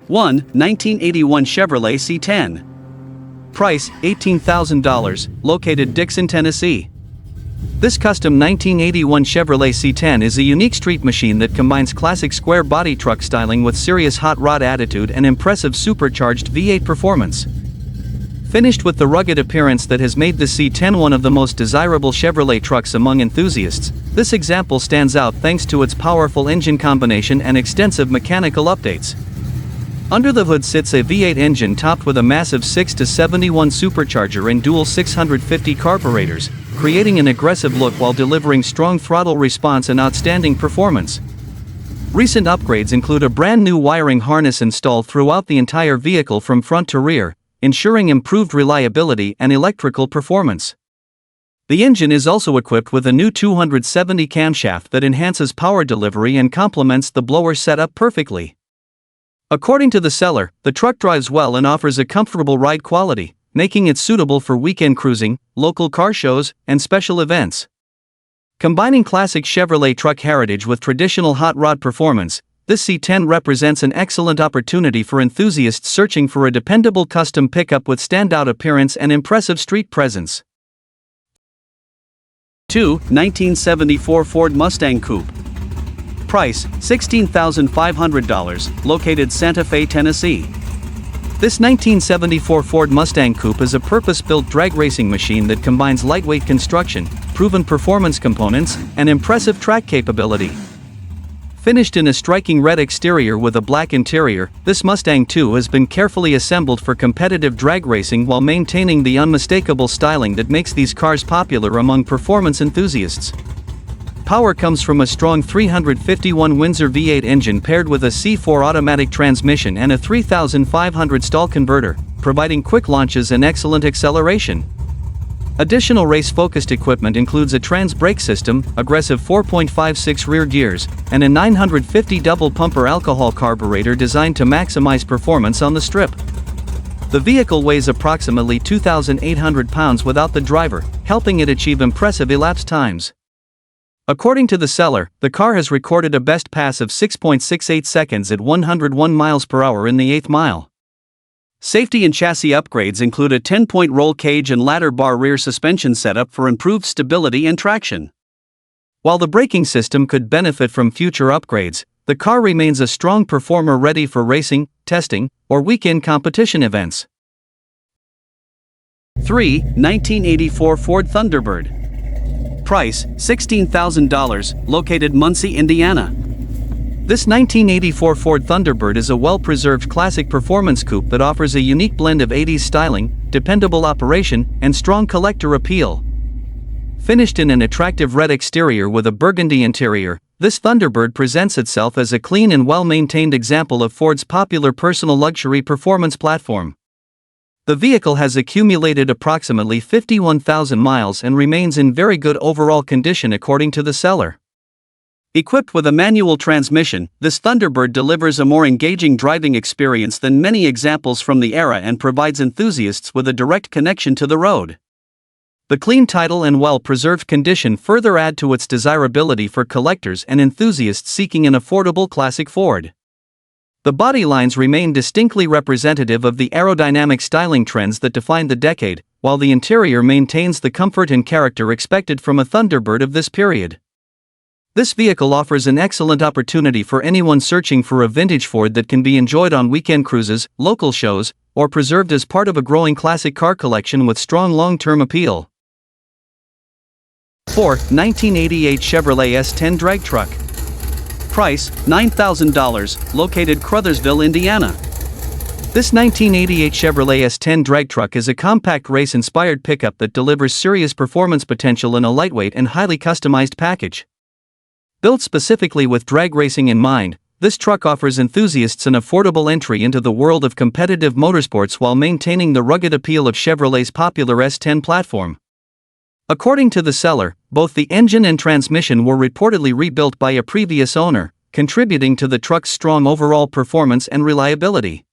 1. 1981 Chevrolet C10. Price, $18,000, located Dixon, Tennessee. This custom 1981 Chevrolet C10 is a unique street machine that combines classic square body truck styling with serious hot rod attitude and impressive supercharged V8 performance. Finished with the rugged appearance that has made the C10 one of the most desirable Chevrolet trucks among enthusiasts, this example stands out thanks to its powerful engine combination and extensive mechanical updates. Under the hood sits a V8 engine topped with a massive 6-71 supercharger and dual 650 carburetors, creating an aggressive look while delivering strong throttle response and outstanding performance. Recent upgrades include a brand new wiring harness installed throughout the entire vehicle from front to rear, ensuring improved reliability and electrical performance. The engine is also equipped with a new 270 camshaft that enhances power delivery and complements the blower setup perfectly. According to the seller, the truck drives well and offers a comfortable ride quality, making it suitable for weekend cruising, local car shows, and special events. Combining classic Chevrolet truck heritage with traditional hot rod performance, this C10 represents an excellent opportunity for enthusiasts searching for a dependable custom pickup with standout appearance and impressive street presence. 2. 1974 Ford Mustang Coupe. Price, $16,500, located Santa Fe, Tennessee. This 1974 Ford Mustang Coupe is a purpose-built drag racing machine that combines lightweight construction, proven performance components, and impressive track capability. Finished in a striking red exterior with a black interior, this Mustang II has been carefully assembled for competitive drag racing while maintaining the unmistakable styling that makes these cars popular among performance enthusiasts. Power comes from a strong 351 Windsor V8 engine paired with a C4 automatic transmission and a 3500 stall converter, providing quick launches and excellent acceleration. Additional race-focused equipment includes a trans brake system, aggressive 4.56 rear gears, and a 950 double-pumper alcohol carburetor designed to maximize performance on the strip. The vehicle weighs approximately 2,800 pounds without the driver, helping it achieve impressive elapsed times. According to the seller, the car has recorded a best pass of 6.68 seconds at 101 miles per hour in the 8th mile. Safety and chassis upgrades include a 10-point roll cage and ladder bar rear suspension setup for improved stability and traction. While the braking system could benefit from future upgrades, the car remains a strong performer ready for racing, testing, or weekend competition events. 3. 1984 Ford Thunderbird. Price, $16,000, located Muncie, Indiana. This 1984 Ford Thunderbird is a well-preserved classic performance coupe that offers a unique blend of 80s styling, dependable operation, and strong collector appeal. Finished in an attractive red exterior with a burgundy interior, this Thunderbird presents itself as a clean and well-maintained example of Ford's popular personal luxury performance platform. The vehicle has accumulated approximately 51,000 miles and remains in very good overall condition according to the seller. Equipped with a manual transmission, this Thunderbird delivers a more engaging driving experience than many examples from the era and provides enthusiasts with a direct connection to the road. The clean title and well-preserved condition further add to its desirability for collectors and enthusiasts seeking an affordable classic Ford. The body lines remain distinctly representative of the aerodynamic styling trends that defined the decade, while the interior maintains the comfort and character expected from a Thunderbird of this period. This vehicle offers an excellent opportunity for anyone searching for a vintage Ford that can be enjoyed on weekend cruises, local shows, or preserved as part of a growing classic car collection with strong long-term appeal. 4. 1988 Chevrolet S10 Drag Truck. Price, $9,000, located Crothersville, Indiana. This 1988 Chevrolet S10 Drag Truck is a compact race-inspired pickup that delivers serious performance potential in a lightweight and highly customized package. Built specifically with drag racing in mind, this truck offers enthusiasts an affordable entry into the world of competitive motorsports while maintaining the rugged appeal of Chevrolet's popular S10 platform. According to the seller, both the engine and transmission were reportedly rebuilt by a previous owner, contributing to the truck's strong overall performance and reliability.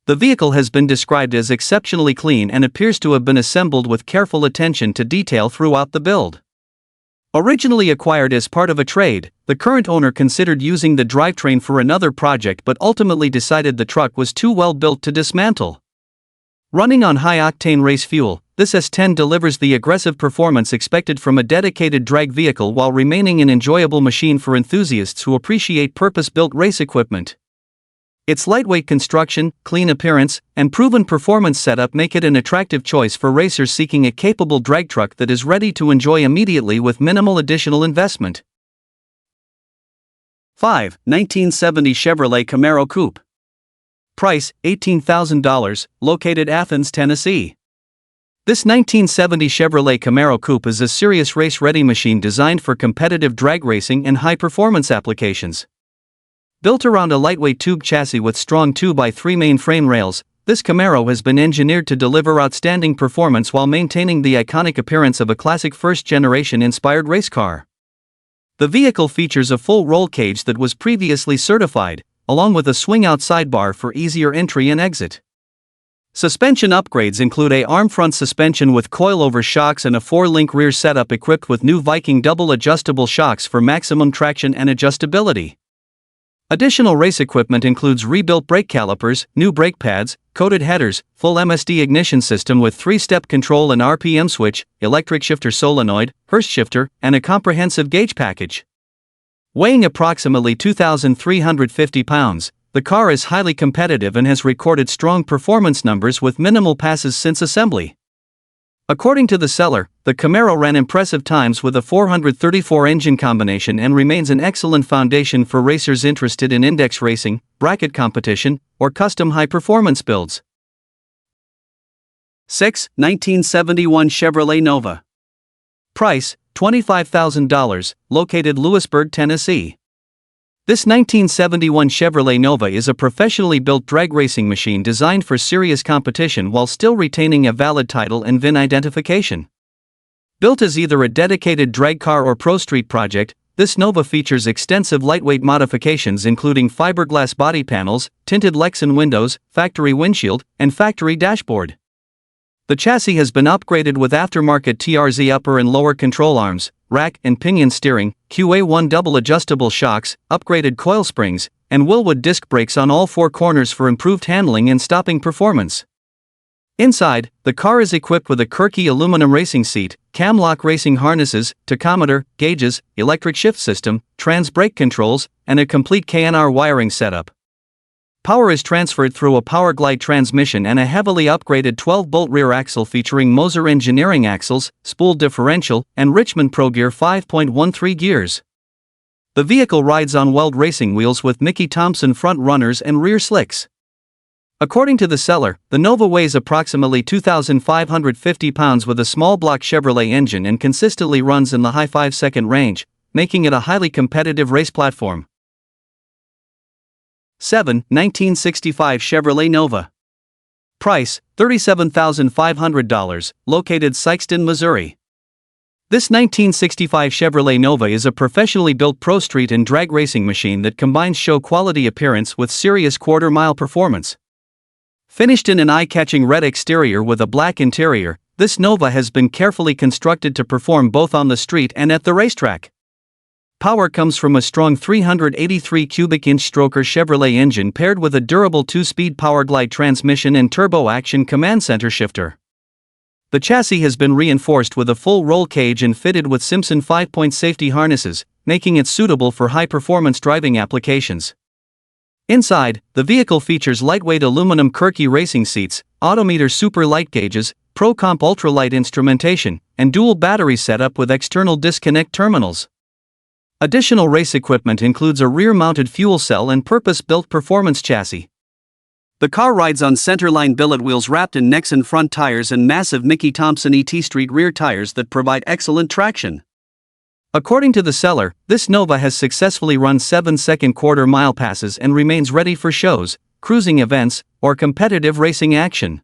The vehicle has been described as exceptionally clean and appears to have been assembled with careful attention to detail throughout the build. Originally acquired as part of a trade, the current owner considered using the drivetrain for another project but ultimately decided the truck was too well built to dismantle. Running on high-octane race fuel, this S10 delivers the aggressive performance expected from a dedicated drag vehicle while remaining an enjoyable machine for enthusiasts who appreciate purpose-built race equipment. Its lightweight construction, clean appearance, and proven performance setup make it an attractive choice for racers seeking a capable drag truck that is ready to enjoy immediately with minimal additional investment. 5. 1970 Chevrolet Camaro Coupe. Price, $18,000, located Athens, Tennessee. This 1970 Chevrolet Camaro Coupe is a serious race-ready machine designed for competitive drag racing and high-performance applications. Built around a lightweight tube chassis with strong 2x3 main frame rails, this Camaro has been engineered to deliver outstanding performance while maintaining the iconic appearance of a classic first-generation inspired race car. The vehicle features a full roll cage that was previously certified, along with a swing-out sidebar for easier entry and exit. Suspension upgrades include a arm-front suspension with coilover shocks and a 4-link rear setup equipped with new Viking double-adjustable shocks for maximum traction and adjustability. Additional race equipment includes rebuilt brake calipers, new brake pads, coated headers, full MSD ignition system with 3-step control and RPM switch, electric shifter solenoid, Hurst shifter, and a comprehensive gauge package. Weighing approximately 2,350 pounds, the car is highly competitive and has recorded strong performance numbers with minimal passes since assembly. According to the seller, the Camaro ran impressive times with a 434 engine combination and remains an excellent foundation for racers interested in index racing, bracket competition, or custom high-performance builds. 6. 1971 Chevrolet Nova. Price, $25,000, located Lewisburg, Tennessee. This 1971 Chevrolet Nova is a professionally built drag racing machine designed for serious competition while still retaining a valid title and VIN identification. Built as either a dedicated drag car or pro street project, this Nova features extensive lightweight modifications including fiberglass body panels, tinted Lexan windows, factory windshield, and factory dashboard. The chassis has been upgraded with aftermarket TRZ upper and lower control arms, rack and pinion steering, QA1 double adjustable shocks, upgraded coil springs, and Willwood disc brakes on all 4 corners for improved handling and stopping performance. Inside, the car is equipped with a Kirky aluminum racing seat, cam-lock racing harnesses, tachometer, gauges, electric shift system, trans brake controls, and a complete KNR wiring setup. Power is transferred through a Powerglide transmission and a heavily upgraded 12-bolt rear axle featuring Moser Engineering axles, spool differential, and Richmond Pro Gear 5.13 gears. The vehicle rides on Weld racing wheels with Mickey Thompson front runners and rear slicks. According to the seller, the Nova weighs approximately 2,550 pounds with a small block Chevrolet engine and consistently runs in the high 5-second range, making it a highly competitive race platform. 7. 1965 Chevrolet Nova. Price, $37,500, located Sikeston, Missouri. This 1965 Chevrolet Nova is a professionally built pro street and drag racing machine that combines show-quality appearance with serious quarter-mile performance. Finished in an eye-catching red exterior with a black interior, this Nova has been carefully constructed to perform both on the street and at the racetrack. Power comes from a strong 383 cubic inch stroker Chevrolet engine paired with a durable 2-speed Powerglide transmission and turbo-action command center shifter. The chassis has been reinforced with a full roll cage and fitted with Simpson 5-point safety harnesses, making it suitable for high-performance driving applications. Inside, the vehicle features lightweight aluminum Kirky racing seats, Autometer super light gauges, ProComp ultralight instrumentation, and dual battery setup with external disconnect terminals. Additional race equipment includes a rear-mounted fuel cell and purpose-built performance chassis. The car rides on centerline billet wheels wrapped in Nexen front tires and massive Mickey Thompson ET Street rear tires that provide excellent traction. According to the seller, this Nova has successfully run 7-second quarter-mile passes and remains ready for shows, cruising events, or competitive racing action.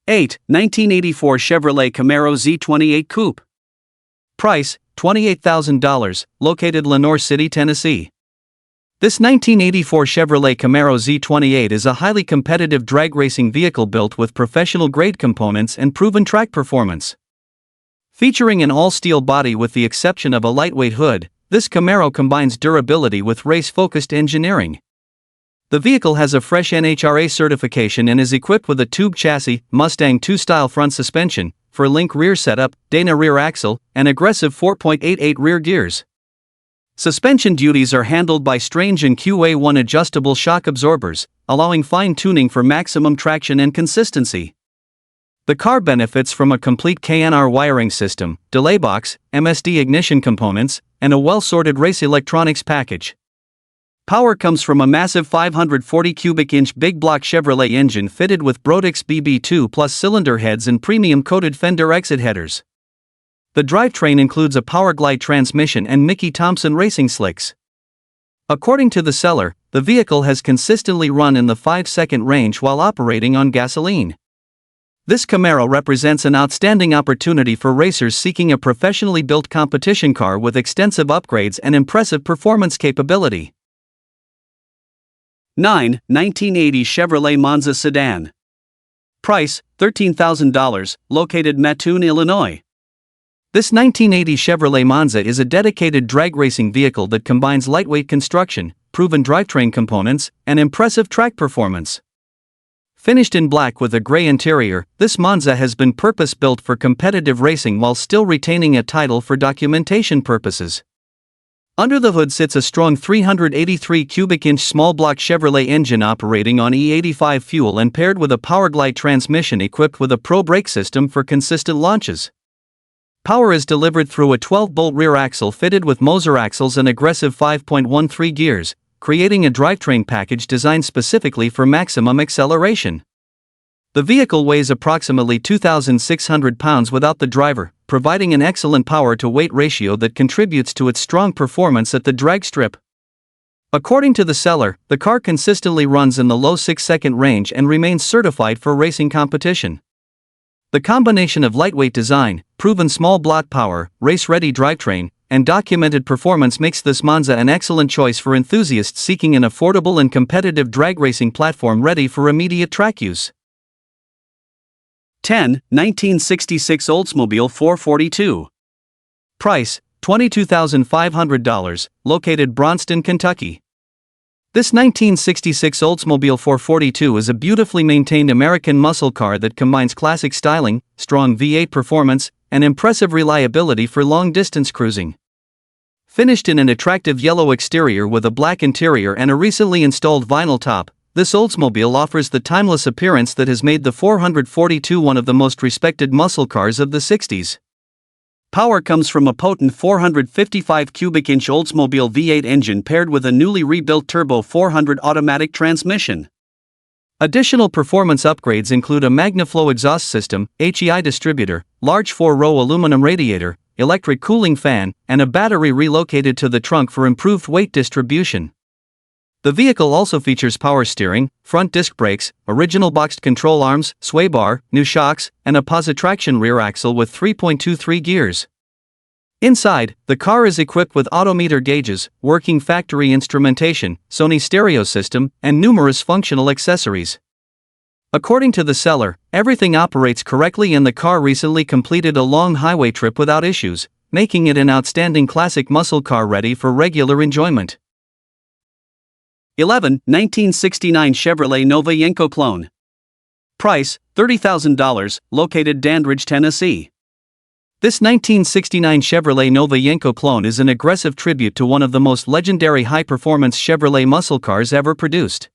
8. 1984 Chevrolet Camaro Z28 Coupe. Price, $28,000, located Lenoir City, Tennessee. This 1984 Chevrolet Camaro Z28 is a highly competitive drag racing vehicle built with professional-grade components and proven track performance. Featuring an all-steel body with the exception of a lightweight hood, this Camaro combines durability with race-focused engineering. The vehicle has a fresh NHRA certification and is equipped with a tube chassis, Mustang 2-style front suspension, Furlink rear setup, Dana rear axle, and aggressive 4.88 rear gears. Suspension duties are handled by Strange and QA1 adjustable shock absorbers, allowing fine-tuning for maximum traction and consistency. The car benefits from a complete KNR wiring system, delay box, MSD ignition components, and a well-sorted race electronics package. Power comes from a massive 540 cubic inch big block Chevrolet engine fitted with Brodix BB2 plus cylinder heads and premium coated fender exit headers. The drivetrain includes a Powerglide transmission and Mickey Thompson racing slicks. According to the seller, the vehicle has consistently run in the 5-second range while operating on gasoline. This Camaro represents an outstanding opportunity for racers seeking a professionally built competition car with extensive upgrades and impressive performance capability. 9. 1980 Chevrolet Monza Sedan. Price, $13,000, located Mattoon, Illinois. This 1980 Chevrolet Monza is a dedicated drag racing vehicle that combines lightweight construction, proven drivetrain components, and impressive track performance. Finished in black with a gray interior, this Monza has been purpose-built for competitive racing while still retaining a title for documentation purposes. Under the hood sits a strong 383 cubic inch small block Chevrolet engine operating on E85 fuel and paired with a Powerglide transmission equipped with a Pro brake system for consistent launches. Power is delivered through a 12-bolt rear axle fitted with Moser axles and aggressive 5.13 gears, creating a drivetrain package designed specifically for maximum acceleration. The vehicle weighs approximately 2,600 pounds without the driver, providing an excellent power-to-weight ratio that contributes to its strong performance at the drag strip. According to the seller, the car consistently runs in the low 6-second range and remains certified for racing competition. The combination of lightweight design, proven small block power, race-ready drivetrain, and documented performance makes this Monza an excellent choice for enthusiasts seeking an affordable and competitive drag racing platform ready for immediate track use. 10. 1966 Oldsmobile 442. Price, $22,500, located Braunston, Kentucky. This 1966 Oldsmobile 442 is a beautifully maintained American muscle car that combines classic styling, strong V8 performance, and impressive reliability for long-distance cruising. Finished in an attractive yellow exterior with a black interior and a recently installed vinyl top, this Oldsmobile offers the timeless appearance that has made the 442 one of the most respected muscle cars of the 60s. Power comes from a potent 455 cubic inch Oldsmobile V8 engine paired with a newly rebuilt Turbo 400 automatic transmission. Additional performance upgrades include a MagnaFlow exhaust system, HEI distributor, large 4-row aluminum radiator, electric cooling fan, and a battery relocated to the trunk for improved weight distribution. The vehicle also features power steering, front disc brakes, original boxed control arms, sway bar, new shocks, and a positraction rear axle with 3.23 gears. Inside, the car is equipped with odometer gauges, working factory instrumentation, Sony stereo system, and numerous functional accessories. According to the seller, everything operates correctly and the car recently completed a long highway trip without issues, making it an outstanding classic muscle car ready for regular enjoyment. 11. 1969 Chevrolet Nova Yenko Clone. Price, $30,000, located Dandridge, Tennessee. This 1969 Chevrolet Nova Yenko Clone is an aggressive tribute to one of the most legendary high-performance Chevrolet muscle cars ever produced.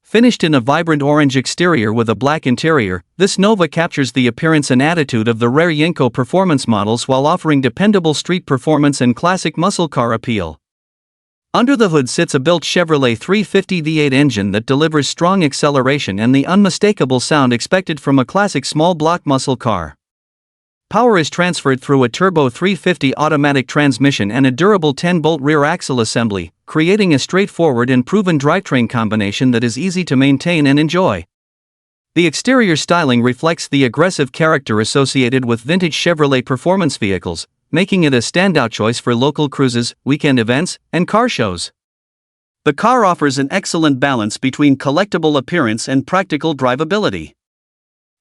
Finished in a vibrant orange exterior with a black interior, this Nova captures the appearance and attitude of the rare Yenko performance models while offering dependable street performance and classic muscle car appeal. Under the hood sits a built Chevrolet 350 V8 engine that delivers strong acceleration and the unmistakable sound expected from a classic small block muscle car. Power is transferred through a Turbo 350 automatic transmission and a durable 10-bolt rear axle assembly, creating a straightforward and proven drivetrain combination that is easy to maintain and enjoy. The exterior styling reflects the aggressive character associated with vintage Chevrolet performance vehicles, making it a standout choice for local cruises, weekend events, and car shows. The car offers an excellent balance between collectible appearance and practical drivability.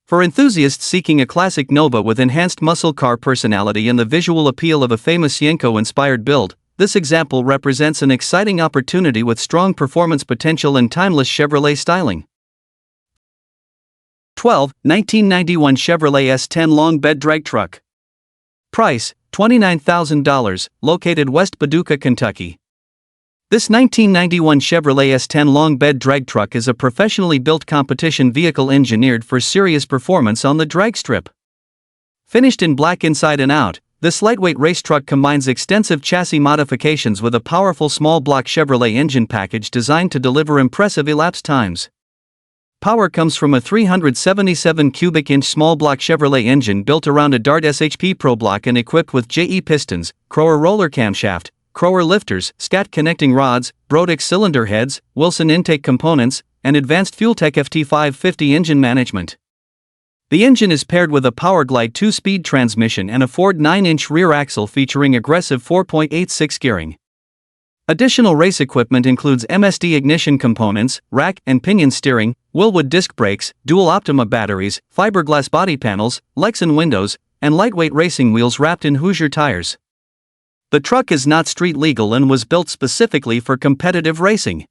For enthusiasts seeking a classic Nova with enhanced muscle car personality and the visual appeal of a famous Yenko-inspired build, this example represents an exciting opportunity with strong performance potential and timeless Chevrolet styling. 12. 1991 Chevrolet S10 Long Bed Drag Truck. Price, $29,000, located West Paducah, Kentucky. This 1991 Chevrolet S10 long bed drag truck is a professionally built competition vehicle engineered for serious performance on the drag strip. Finished in black inside and out, this lightweight race truck combines extensive chassis modifications with a powerful small block Chevrolet engine package designed to deliver impressive elapsed times. Power comes from a 377 cubic inch small block Chevrolet engine built around a Dart SHP Pro block and equipped with JE pistons, Crower roller camshaft, Crower lifters, SCAT connecting rods, Brodix cylinder heads, Wilson intake components, and advanced Fueltech FT550 engine management. The engine is paired with a Powerglide 2-speed transmission and a Ford 9-inch rear axle featuring aggressive 4.86 gearing. Additional race equipment includes MSD ignition components, rack and pinion steering, Wilwood disc brakes, dual Optima batteries, fiberglass body panels, Lexan windows, and lightweight racing wheels wrapped in Hoosier tires. The truck is not street legal and was built specifically for competitive racing.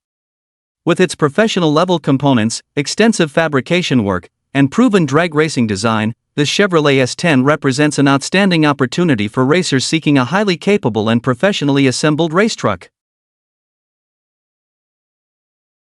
With its professional-level components, extensive fabrication work, and proven drag racing design, this Chevrolet S10 represents an outstanding opportunity for racers seeking a highly capable and professionally assembled race truck.